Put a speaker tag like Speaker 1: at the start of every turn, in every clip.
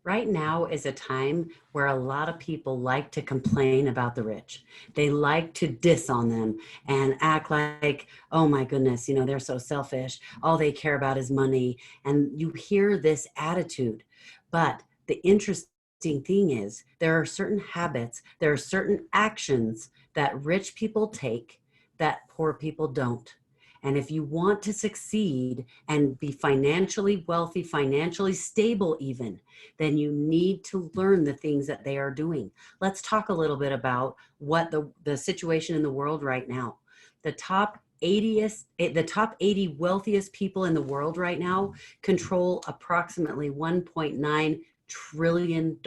Speaker 1: Right now is a time where a lot of people like to complain about the rich. They like to diss on them and act like, oh my goodness, they're so selfish. All they care about is money. And you hear this attitude. But the interesting thing is there are certain habits, there are certain actions that rich people take that poor people don't. And if you want to succeed and be financially wealthy, financially stable even, then you need to learn the things that they are doing. Let's talk a little bit about what the situation in the world right now. The top 80 wealthiest people in the world right now control approximately $1.9 trillion,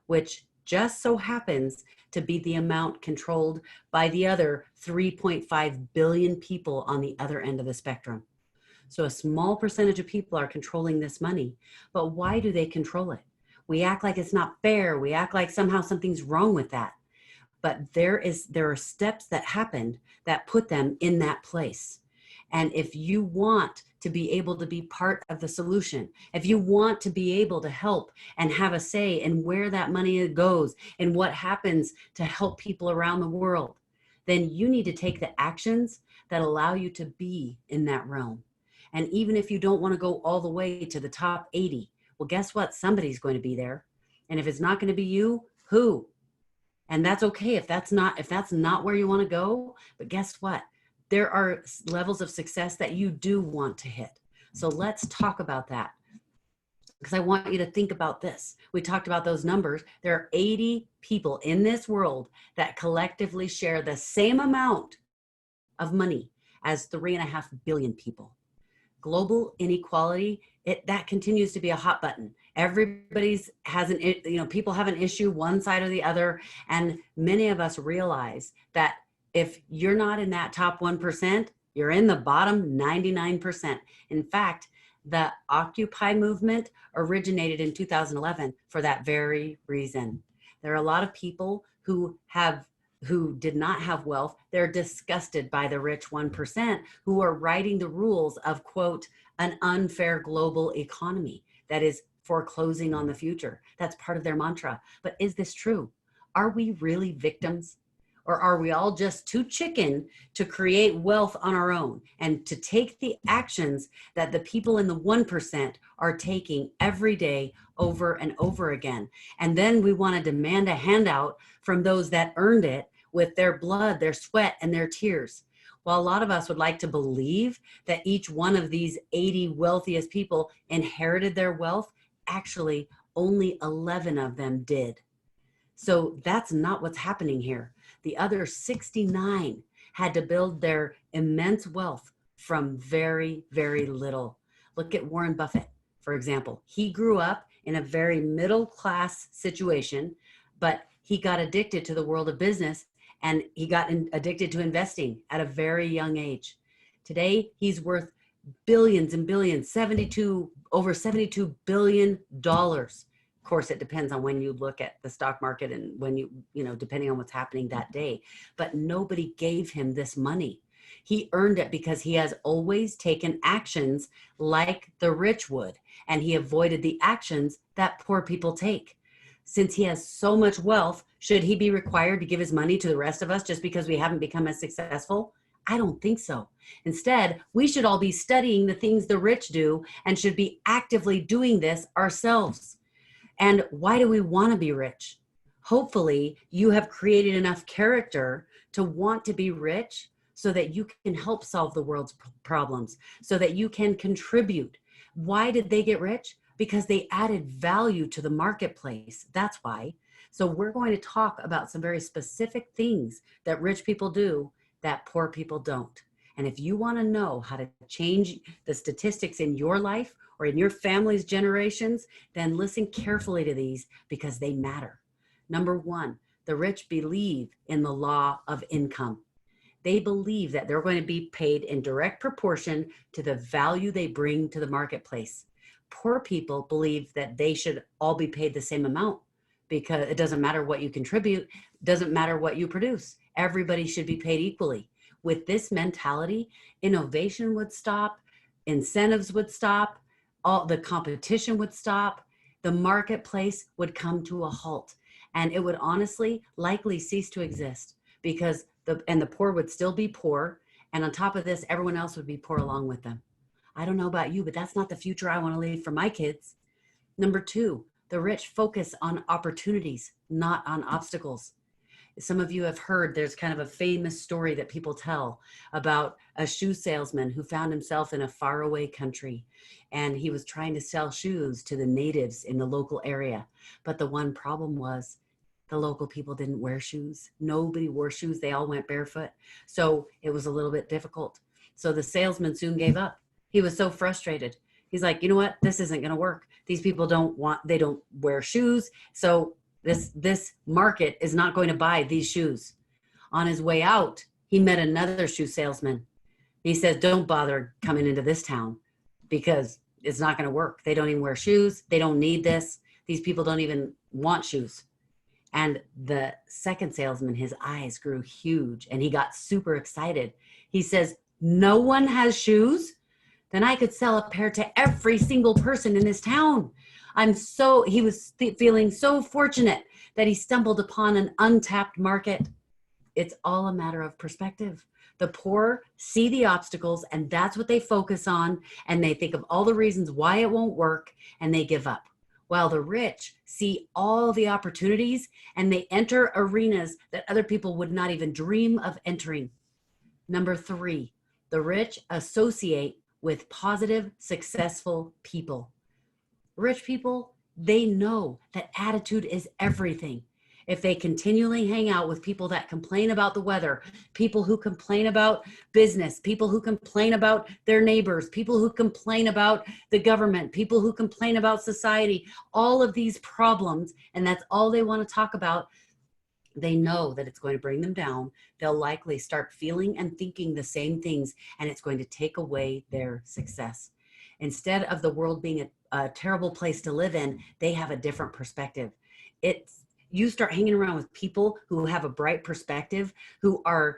Speaker 1: which just so happens to be the amount controlled by the other 3.5 billion people on the other end of the spectrum. So a small percentage of people are controlling this money. But why do they control it? We act like it's not fair. We act like somehow something's wrong with that. But there are steps that happened that put them in that place. And if you want to be able to be part of the solution, if you want to be able to help and have a say in where that money goes and what happens to help people around the world, then you need to take the actions that allow you to be in that realm. And even if you don't want to go all the way to the top 80, well, guess what? Somebody's going to be there. And if it's not going to be you, who? And that's okay if that's not where you want to go. But guess what? There are levels of success that you do want to hit. So let's talk about that, because I want you to think about this. We talked about those numbers. There are 80 people in this world that collectively share the same amount of money as 3.5 billion people. Global inequality, that continues to be a hot button. Everybody's people have an issue one side or the other. And many of us realize that if you're not in that top 1%, you're in the bottom 99%. In fact, the Occupy movement originated in 2011 for that very reason. There are a lot of people who did not have wealth. They're disgusted by the rich 1% who are writing the rules of, quote, an unfair global economy that is foreclosing on the future. That's part of their mantra. But is this true? Are we really victims? Or are we all just too chicken to create wealth on our own and to take the actions that the people in the 1% are taking every day over and over again? And then we want to demand a handout from those that earned it with their blood, their sweat, and their tears. While a lot of us would like to believe that each one of these 80 wealthiest people inherited their wealth, actually only 11 of them did. So that's not what's happening here. The other 69 had to build their immense wealth from very, very little. Look at Warren Buffett, for example. He grew up in a very middle class situation, but he got addicted to the world of business and he got addicted to investing at a very young age. Today, he's worth billions and billions, over $72 billion. Of course, it depends on when you look at the stock market and when depending on what's happening that day. But nobody gave him this money. He earned it because he has always taken actions like the rich would, and he avoided the actions that poor people take. Since he has so much wealth, should he be required to give his money to the rest of us just because we haven't become as successful? I don't think so. Instead, we should all be studying the things the rich do and should be actively doing this ourselves. And why do we want to be rich? Hopefully, you have created enough character to want to be rich so that you can help solve the world's problems, so that you can contribute. Why did they get rich? Because they added value to the marketplace. That's why. So we're going to talk about some very specific things that rich people do that poor people don't. And if you want to know how to change the statistics in your life or in your family's generations, then listen carefully to these because they matter. Number one, the rich believe in the law of income. They believe that they're going to be paid in direct proportion to the value they bring to the marketplace. Poor people believe that they should all be paid the same amount because it doesn't matter what you contribute, doesn't matter what you produce. Everybody should be paid equally. With this mentality, innovation would stop, incentives would stop, all the competition would stop. the marketplace would come to a halt, and it would honestly likely cease to exist, because the poor would still be poor. And on top of this, everyone else would be poor along with them. I don't know about you, but that's not the future I want to leave for my kids. Number two, the rich focus on opportunities, not on obstacles. Some of you have heard, there's kind of a famous story that people tell about a shoe salesman who found himself in a faraway country, and he was trying to sell shoes to the natives in the local area. But the one problem was the local people didn't wear shoes. Nobody wore shoes. They all went barefoot. So it was a little bit difficult. So the salesman soon gave up. He was so frustrated. He's like, you know what? This isn't going to work. These people they don't wear shoes. So this market is not going to buy these shoes. On his way out, he met another shoe salesman. He says, don't bother coming into this town because it's not going to work. They don't even wear shoes. They don't need this. These people don't even want shoes. And the second salesman, his eyes grew huge and he got super excited. He says, no one has shoes? Then I could sell a pair to every single person in this town. He was feeling so fortunate that he stumbled upon an untapped market. It's all a matter of perspective. The poor see the obstacles and that's what they focus on. And they think of all the reasons why it won't work and they give up. While the rich see all the opportunities and they enter arenas that other people would not even dream of entering. Number three, the rich associate with positive, successful people. Rich people, they know that attitude is everything. If they continually hang out with people that complain about the weather, people who complain about business, people who complain about their neighbors, people who complain about the government, people who complain about society, all of these problems, and that's all they want to talk about, they know that it's going to bring them down. They'll likely start feeling and thinking the same things, and it's going to take away their success. Instead of the world being a terrible place to live in, they have a different perspective. You start hanging around with people who have a bright perspective, who are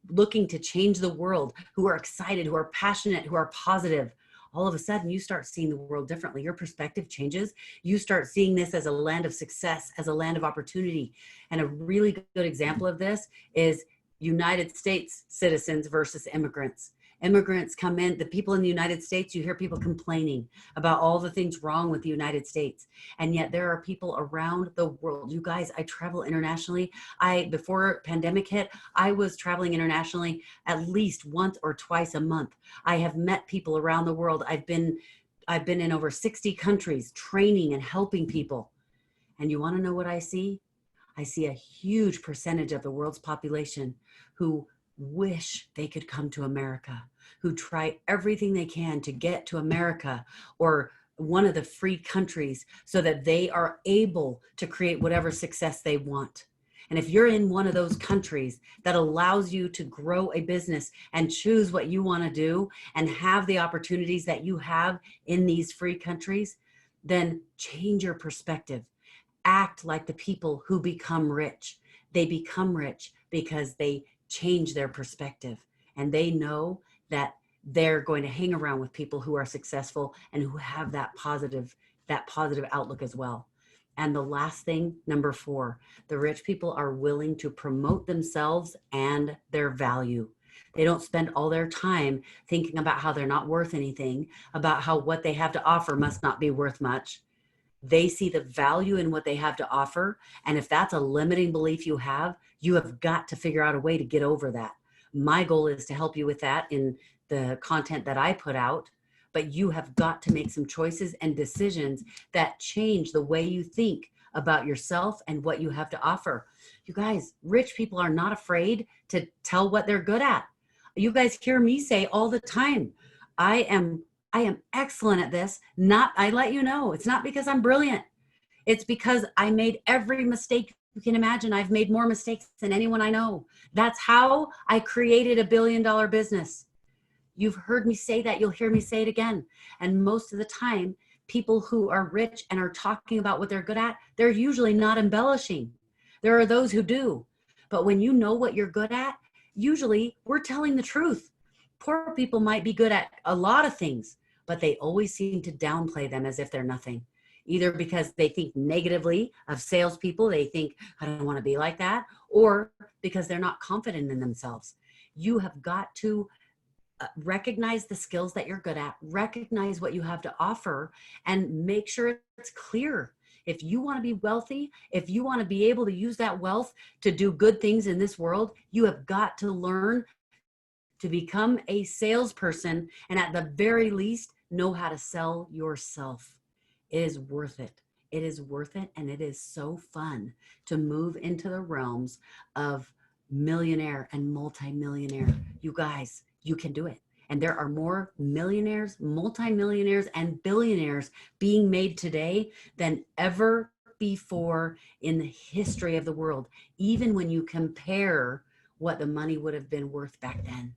Speaker 1: looking to change the world, who are excited, who are passionate, who are positive. All of a sudden you start seeing the world differently. Your perspective changes. You start seeing this as a land of success, as a land of opportunity. And a really good example of this is United States citizens versus immigrants. Immigrants come in, the people in the United States, you hear people complaining about all the things wrong with the United States. And yet there are people around the world. You guys, I travel internationally. Before pandemic hit, I was traveling internationally at least once or twice a month. I have met people around the world. I've been in over 60 countries training and helping people. And you want to know what I see? I see a huge percentage of the world's population who wish they could come to America, who try everything they can to get to America or one of the free countries so that they are able to create whatever success they want. And if you're in one of those countries that allows you to grow a business and choose what you want to do and have the opportunities that you have in these free countries, then change your perspective. Act like the people who become rich. They become rich because they change their perspective and they know that they're going to hang around with people who are successful and who have that positive outlook as well. And the last thing, number 4, the rich people are willing to promote themselves and their value. They don't spend all their time thinking about how they're not worth anything, about how what they have to offer must not be worth much. They see the value in what they have to offer. And if that's a limiting belief you have got to figure out a way to get over that. My goal is to help you with that in the content that I put out, but you have got to make some choices and decisions that change the way you think about yourself and what you have to offer. You guys, rich people are not afraid to tell what they're good at. You guys hear me say all the time, I am excellent at this. I let you know, it's not because I'm brilliant. It's because I made every mistake you can imagine. I've made more mistakes than anyone I know. That's how I created $1 billion business. You've heard me say that. You'll hear me say it again. And most of the time, people who are rich and are talking about what they're good at, they're usually not embellishing. There are those who do. But when you know what you're good at, usually we're telling the truth. Poor people might be good at a lot of things, but they always seem to downplay them as if they're nothing. either because they think negatively of salespeople. They think, I don't want to be like that, or because they're not confident in themselves. You have got to recognize the skills that you're good at, recognize what you have to offer, and make sure it's clear. If you want to be wealthy, if you want to be able to use that wealth to do good things in this world, you have got to learn to become a salesperson, and at the very least, know how to sell yourself. It is worth it. It is worth it. And it is so fun to move into the realms of millionaire and multimillionaire. You guys, you can do it. And there are more millionaires, multimillionaires, and billionaires being made today than ever before in the history of the world, even when you compare what the money would have been worth back then.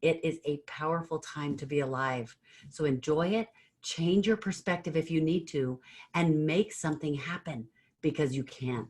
Speaker 1: It is a powerful time to be alive. So enjoy it, change your perspective if you need to, and make something happen, because you can.